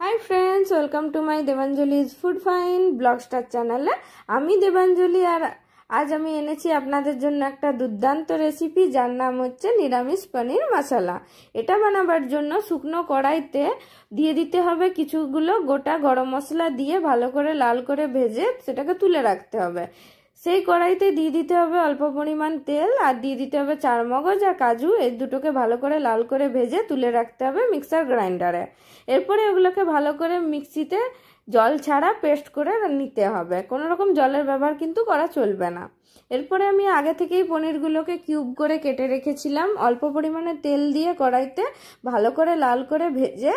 High friends welcome to my Debanjali's food fine blog star channel आमी देवांजलि और आज आमी এনেছি আপনাদের জন্য একটা দুর্দান্ত রেসিপি যার নাম হচ্ছে নিরামিষ পনির মশলা। এটা বানাবার জন্য শুকনো কড়াইতে দিয়ে দিতে হবে কিছুগুলো গোটা গরম মশলা দিয়ে ভালো করে লাল করে ভেজে সেটাকে তুলে রাখতে হবে। সেই কড়াইতে দিয়ে দিতে হবে অল্প পরিমাণ তেল আর দিয়ে দিতে হবে চারমগজ আর কাজু, এই দুটোকে ভালো করে লাল করে ভেজে তুলে রাখতে হবে মিক্সার গ্রাইন্ডারে। এরপরে ওগুলোকে ভালো করে মিক্সিতে জল ছাড়া পেস্ট করে নিতে হবে, কোনো রকম জলের ব্যবহার কিন্তু করা চলবে না। এরপরে আমি আগে থেকেই পনিরগুলোকে কিউব করে কেটে রেখেছিলাম, অল্প পরিমাণে তেল দিয়ে কড়াইতে ভালো করে লাল করে ভেজে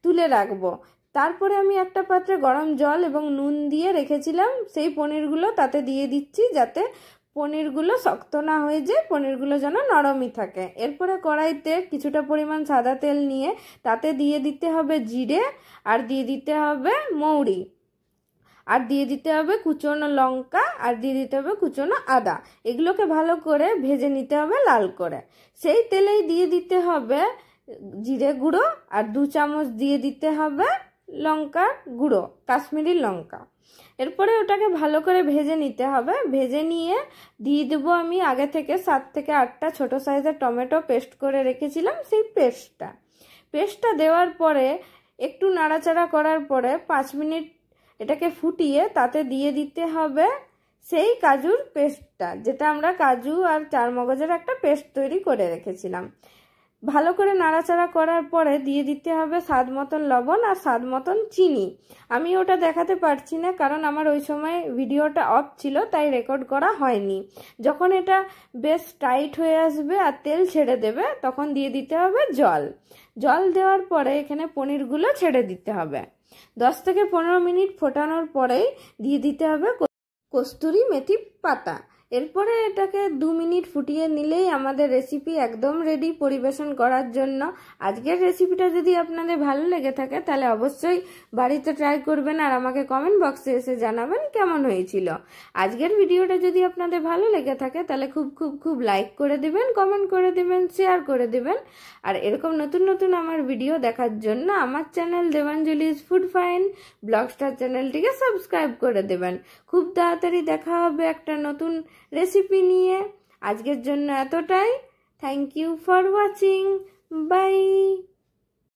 তুলে রাখবো। তারপরে আমি একটা পাত্রে গরম জল এবং নুন দিয়ে রেখেছিলাম, সেই পনিরগুলো তাতে দিয়ে দিচ্ছি যাতে পনিরগুলো শক্ত না হয়ে যায়, পনিরগুলো যেন নরমই থাকে। এরপরে কড়াইতে কিছুটা পরিমাণ সাদা তেল নিয়ে তাতে দিয়ে দিতে হবে জিরে আর দিয়ে দিতে হবে মৌরি আর দিয়ে দিতে হবে কুচনো লঙ্কা আর দিয়ে দিতে হবে কুচনো আদা। এগুলোকে ভালো করে ভেজে নিতে হবে লাল করে। সেই তেলেই দিয়ে দিতে হবে জিরে গুঁড়ো আর 2 চামচ দিয়ে দিতে হবে লঙ্কার গুঁড়ো, কাশ্মীরি লঙ্কা। এরপরে ওটাকে ভালো করে ভেজে নিতে হবে। ভেজে নিয়ে দিয়ে দেবো আমি আগে থেকে 7 থেকে 8টা ছোট সাইজের টমেটো পেস্ট করে রেখেছিলাম, সেই পেস্টটা দেওয়ার পরে একটু নাড়াচাড়া করার পরে 5 মিনিট এটাকে ফুটিয়ে তাতে দিয়ে দিতে হবে সেই কাজুর পেস্টটা, যেটা আমরা কাজু আর চারমগজের একটা পেস্ট তৈরি করে রেখেছিলাম। ভালো করে নাড়াচাড়া করার পরে দিয়ে দিতে হবে স্বাদ মতন লবণ আর স্বাদ মতন চিনি। আমি ওটা দেখাতে পারছি না কারণ আমার ওই সময় ভিডিওটা অফ ছিল, তাই রেকর্ড করা হয়নি। যখন এটা বেশ টাইট হয়ে আসবে আর তেল ছেড়ে দেবে তখন দিয়ে দিতে হবে জল দেওয়ার পরে এখানে পনিরগুলো ছেড়ে দিতে হবে। 10 থেকে 15 মিনিট ফোটানোর পরেই দিয়ে দিতে হবে কস্তুরি মেথি পাতা। এরপরে এটাকে 2 মিনিট ফুটিয়ে নিলেই আমাদের রেসিপি একদম রেডি পরিবেশন করার জন্য। আজকের রেসিপিটা যদি আপনাদের ভালো লেগে থাকে তাহলে অবশ্যই বাড়িতে ট্রাই করবেন আর আমাকে কমেন্ট বক্সে এসে জানাবেন কেমন হয়েছিল। আজকের ভিডিওটা যদি আপনাদের ভালো লেগে থাকে তাহলে খুব লাইক করে দিবেন, কমেন্ট করে দিবেন, শেয়ার করে দিবেন। আর এরকম নতুন নতুন আমার ভিডিও দেখার জন্য আমার channel Debanjali's food fine blog star চ্যানেলটিকে সাবস্ক্রাইব করে দেবেন। খুব তাড়াতাড়ি দেখা হবে একটা নতুন রেসিপি নিয়ে। আজকের জন্য এতটাই। Thank you for watching. By.